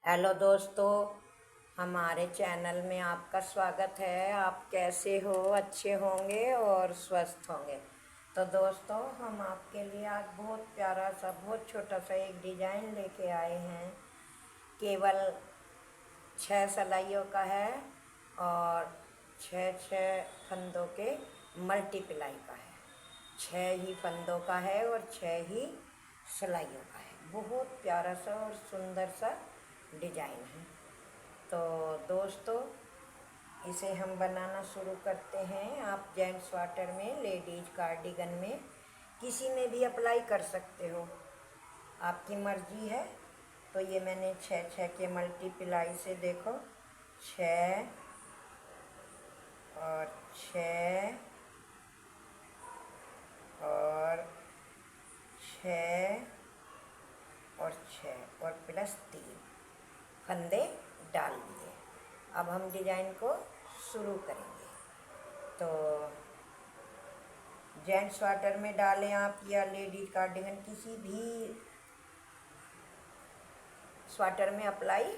Hello दोस्तों, हमारे channel में आपका स्वागत है। आप कैसे हो? अच्छे होंगे और स्वस्थ होंगे। तो दोस्तों, हम आपके लिए आज बहुत प्यारा सा, बहुत छोटा सा एक डिज़ाइन लेके आए हैं। केवल 6 सिलाइयों का है और 6 फंदों के मल्टीप्लाई का है। 6 ही फंदों का है और 6 ही सिलाइयों का है। बहुत प्यारा सा और सुंदर सा डिजाइन है। तो दोस्तों, इसे हम बनाना शुरू करते हैं। आप जेंट्स स्वाटर में, लेडीज कार्डिगन में, किसी में भी अप्लाई कर सकते हो, आपकी मर्जी है। तो ये मैंने 6 के मल्टीप्लाई से देखो, 6 और 6 और 6 और 6 और +3 फंदे डाल दिए। अब हम डिजाइन को शुरू करेंगे। तो जेंट्स स्वाटर में डालें आप या लेडीज कार्डिगन, किसी भी स्वाटर में अप्लाई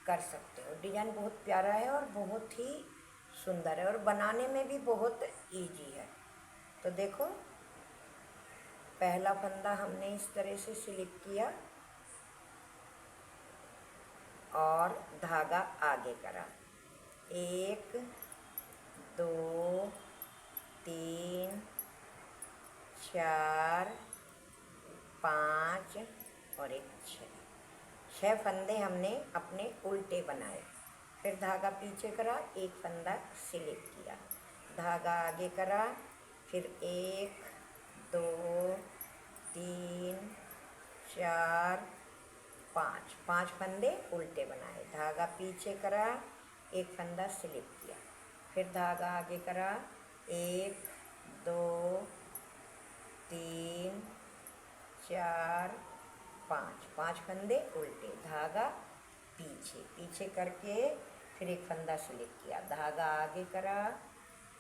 कर सकते हो। डिजाइन बहुत प्यारा है और बहुत ही सुंदर है और बनाने में भी बहुत इजी है। तो देखो, पहला फंदा हमने इस तरह से स्लिप किया और धागा आगे करा। 1 2 3 4 5 और 6 फंदे हमने अपने उल्टे बनाए। फिर धागा पीछे करा, एक फंदा स्लिप किया, धागा आगे करा, फिर 1 2 3 4 5 फंदे उल्टे बनाए, धागा पीछे करा, एक फंदा स्लिप किया, फिर धागा आगे करा, 1 2 3 4 5 फंदे उल्टे, धागा पीछे करके फिर एक फंदा स्लिप किया, धागा आगे करा,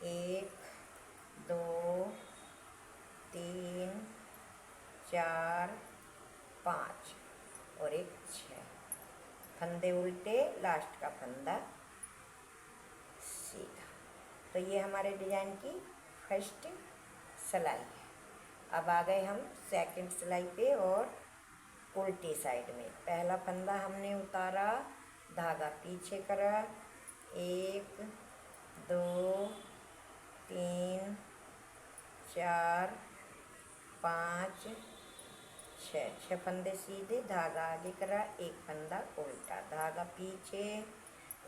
1 2 3 4 5 और 6 फंदे उल्टे, लास्ट का फंदा सीधा। तो ये हमारे डिजाइन की फर्स्ट सिलाई है। अब आ गए हम सेकंड सिलाई पे और उल्टी साइड में। पहला फंदा हमने उतारा, धागा पीछे करा, 1 2 3 4 5 6 फंदे सीधे, धागा आगे करा, एक फंदा उल्टा, धागा पीछे,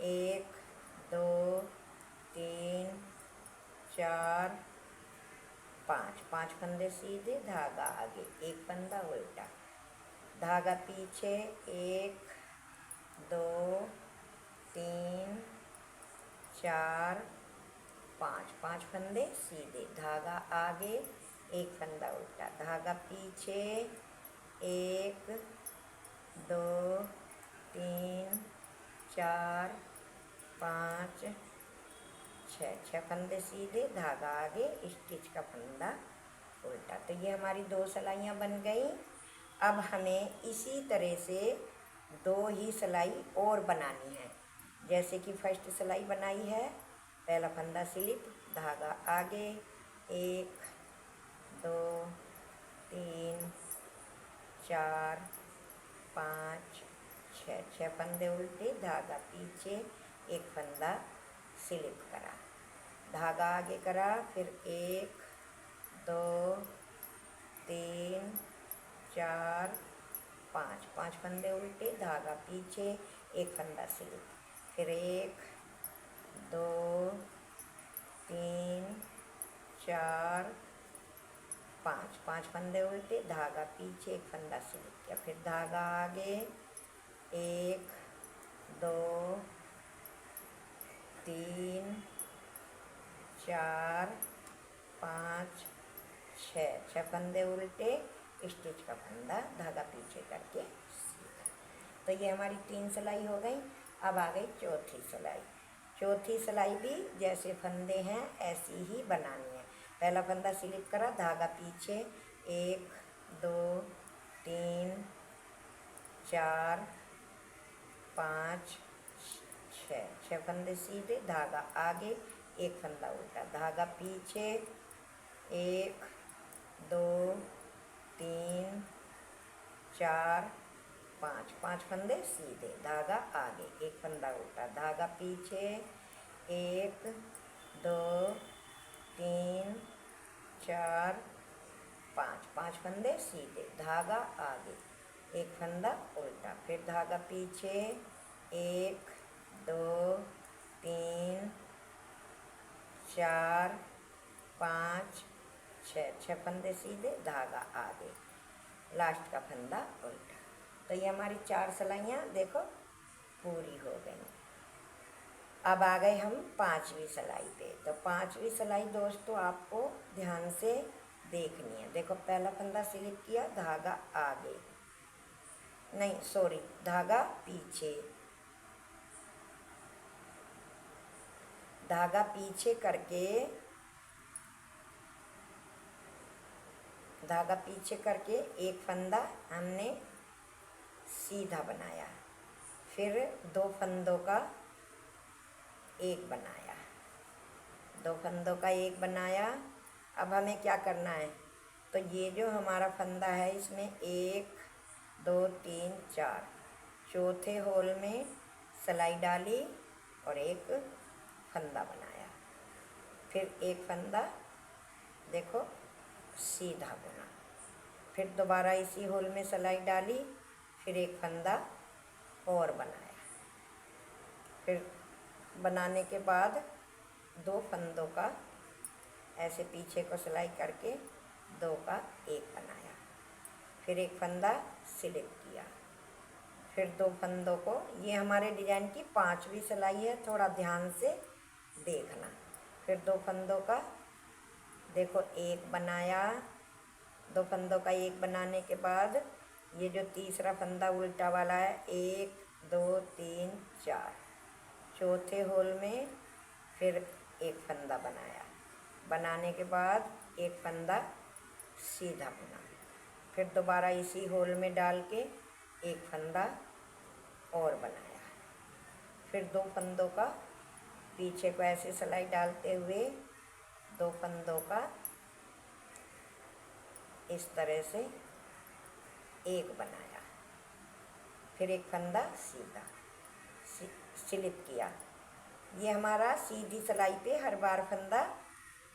1 2 3 4 5 फंदे सीधे, धागा आगे, एक फंदा उल्टा, धागा पीछे, 1 2 3 4 5 फंदे सीधे, धागा आगे, एक फंदा उल्टा, धागा पीछे, 1 2 3 4 5 6 फंदे सीधे, धागा आगे, स्टिच का फंदा उल्टा। तो ये हमारी 2 सिलाइयाँ बन गई। अब हमें इसी तरह से 2 ही सिलाई और बनानी है। जैसे कि फर्स्ट सिलाई बनाई है, पहला फंदा स्लिप, धागा आगे, 1 2 3 4 5 6 फंदे उल्टे, धागा पीछे, एक फंदा स्लिप करा, धागा आगे करा, फिर 1 2 3 4 5 फंदे उल्टे, धागा पीछे, एक फंदा स्लिप, फिर 1 2 3 4 5 फंदे उल्टे, धागा पीछे, एक फंदा स्लिप किया, फिर धागा आगे, 1 2 3 4 5 6 फंदे उल्टे, स्टिच का फंदा, धागा पीछे करके सीधा। तो ये हमारी 3 सिलाई हो गई। अब आ गई चौथी सिलाई। चौथी सिलाई भी जैसे फंदे हैं ऐसी ही बनानी है। पहला फंदा स्लिप करा, धागा पीछे, 1 2 3 4 5 6 फंदे सीधे, धागा आगे, एक फंदा उल्टा, धागा पीछे, 1 2 3 4 5 फंदे सीधे, धागा आगे, एक फंदा उल्टा, धागा पीछे, 1 2 3 4 5 फंदे सीधे, धागा आगे, एक फंदा उल्टा, फिर धागा पीछे, 1 2 3 4 5 6 फंदे सीधे, धागा आगे, लास्ट का फंदा उल्टा। तो ये हमारी 4 सिलाइयाँ देखो पूरी हो गई। अब आ गए हम 5वीं सिलाई पे। तो 5वीं सिलाई दोस्तों आपको ध्यान से देखनी है। देखो पहला फंदा स्लिप किया, धागा आगे, नहीं सॉरी, धागा पीछे, धागा पीछे करके, धागा पीछे करके एक फंदा हमने सीधा बनाया, फिर 2 फंदों का एक बनाया, 2 फंदों का एक बनाया। अब हमें क्या करना है, तो ये जो हमारा फंदा है इसमें 1 2 3 4, चौथे होल में सिलाई डाली और एक फंदा बनाया, फिर एक फंदा देखो सीधा बुना, फिर दोबारा इसी होल में सिलाई डाली, फिर एक फंदा और बनाया, फिर बनाने के बाद 2 फंदों का ऐसे पीछे को सिलाई करके 2 का एक बनाया, फिर एक फंदा स्लिप किया, फिर 2 फंदों को, ये हमारे डिजाइन की 5वीं सिलाई है, थोड़ा ध्यान से देखना। फिर 2 फंदों का देखो एक बनाया, 2 फंदों का एक बनाने के बाद ये जो तीसरा फंदा उल्टा वाला है, 1 2 3 4, चौथे होल में फिर एक फंदा बनाया, बनाने के बाद एक फंदा सीधा बुना, फिर दोबारा इसी होल में डाल के एक फंदा और बनाया, फिर 2 फंदों का पीछे को ऐसे सिलाई डालते हुए 2 फंदों का इस तरह से एक बनाया, फिर एक फंदा सीधा स्लिप किया। ये हमारा सीधी सिलाई पे हर बार फंदा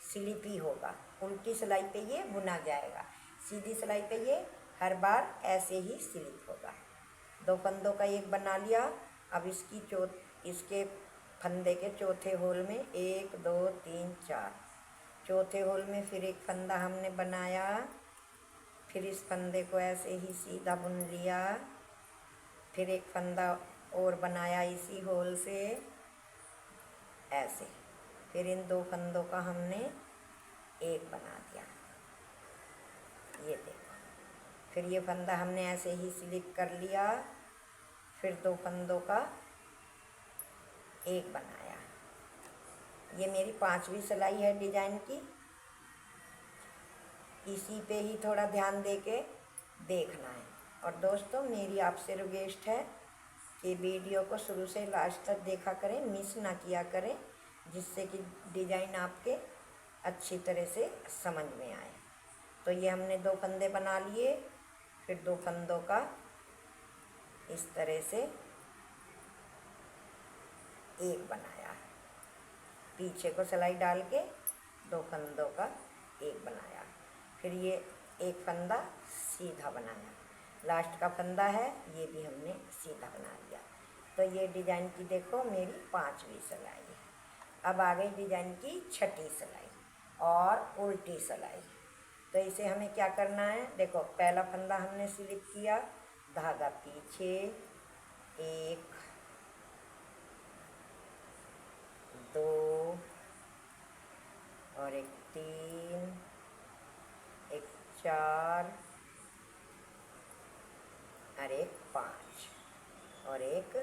स्लिप ही होगा, उल्टी सिलाई पे ये बुना जाएगा, सीधी सिलाई पे ये हर बार ऐसे ही स्लिप होगा। 2 फंदों का एक बना लिया। अब इसके फंदे के चौथे होल में 1 2 3 4, चौथे होल में फिर एक फंदा हमने बनाया, फिर इस फंदे को ऐसे ही सीधा बुन लिया, फिर एक फंदा और बनाया इसी होल से ऐसे, फिर इन 2 फंदों का हमने एक बना दिया, ये देखो, फिर ये फंदा हमने ऐसे ही स्लिप कर लिया, फिर 2 फंदों का एक बनाया। ये मेरी 5वीं सिलाई है डिजाइन की, इसी पे ही थोड़ा ध्यान दे के देखना है। और दोस्तों मेरी आपसे रिक्वेस्ट है कि वीडियो को शुरू से लास्ट तक देखा करें, मिस ना किया करें, जिससे कि डिजाइन आपके अच्छी तरह से समझ में आए। तो ये हमने 2 फंदे बना लिए, फिर 2 फंदों का इस तरह से एक बनाया, पीछे को सिलाई डाल के 2 फंदों का एक बनाया, फिर ये एक फंदा सीधा बनाया, लास्ट का फंदा है ये भी हमने सीधा बना लिया। तो ये डिजाइन की देखो मेरी 5वीं सिलाई है। अब आ गई डिजाइन की 6ठी सिलाई और उल्टी सिलाई। तो इसे हमें क्या करना है, देखो पहला फंदा हमने स्लिप किया, धागा पीछे, 1 2 और एक 3, एक 4 और एक 5 और एक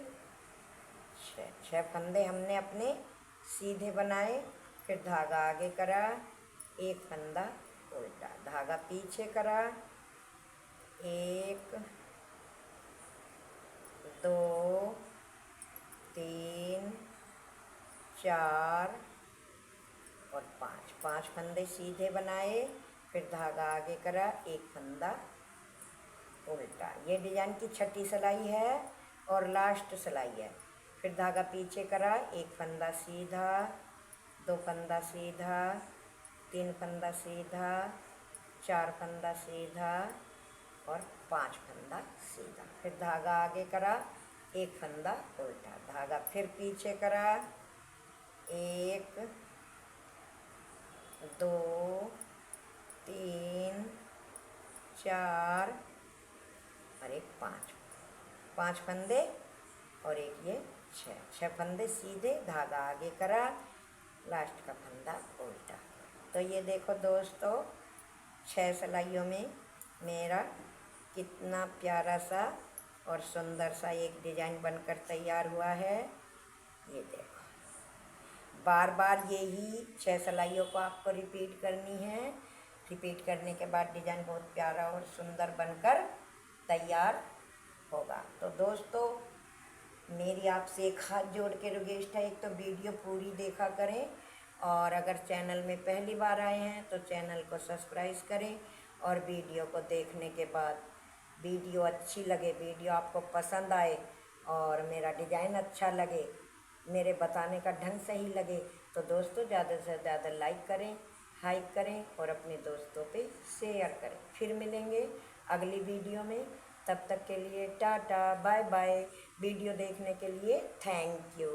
6 फंदे हमने अपने सीधे बनाए, फिर धागा आगे करा, एक फंदा उल्टा, धागा पीछे करा, 1 2 4 और 5, 5 फंदे सीधे बनाए, फिर धागा आगे करा, एक फंदा उल्टा। ये डिजाइन की छठी सिलाई है और लास्ट सिलाई है। फिर धागा पीछे करा, एक फंदा सीधा, 2 फंदा सीधा, 3 फंदा सीधा, 4 फंदा सीधा और 5 फंदा सीधा। फिर धागा आगे करा, एक फंदा उल्टा, धागा फिर पीछे करा, 1 2 3 4 और एक 5, 5 फंदे और एक ये 6 फंदे सीधे, धागा आगे करा, लास्ट का फंदा उल्टा। तो ये देखो दोस्तों, 6 सिलाइयों में मेरा कितना प्यारा सा और सुंदर सा एक डिजाइन बनकर तैयार हुआ है। ये देखो, बार बार यही 6 सिलाइयों को आपको रिपीट करनी है। रिपीट करने के बाद डिजाइन बहुत प्यारा और सुंदर बनकर तैयार होगा। तो दोस्तों, मेरी आपसे एक हाथ जोड़ के रिक्वेस्ट है, एक तो वीडियो पूरी देखा करें, और अगर चैनल में पहली बार आए हैं तो चैनल को सब्सक्राइब करें, और वीडियो को देखने के बाद वीडियो अच्छी लगे, वीडियो आपको पसंद आए और मेरा डिज़ाइन अच्छा लगे, मेरे बताने का ढंग सही लगे, तो दोस्तों ज़्यादा से ज़्यादा लाइक करें, हाइप करें और अपने दोस्तों पे शेयर करें। फिर मिलेंगे अगली वीडियो में, तब तक के लिए टाटा बाय बाय। वीडियो देखने के लिए थैंक यू।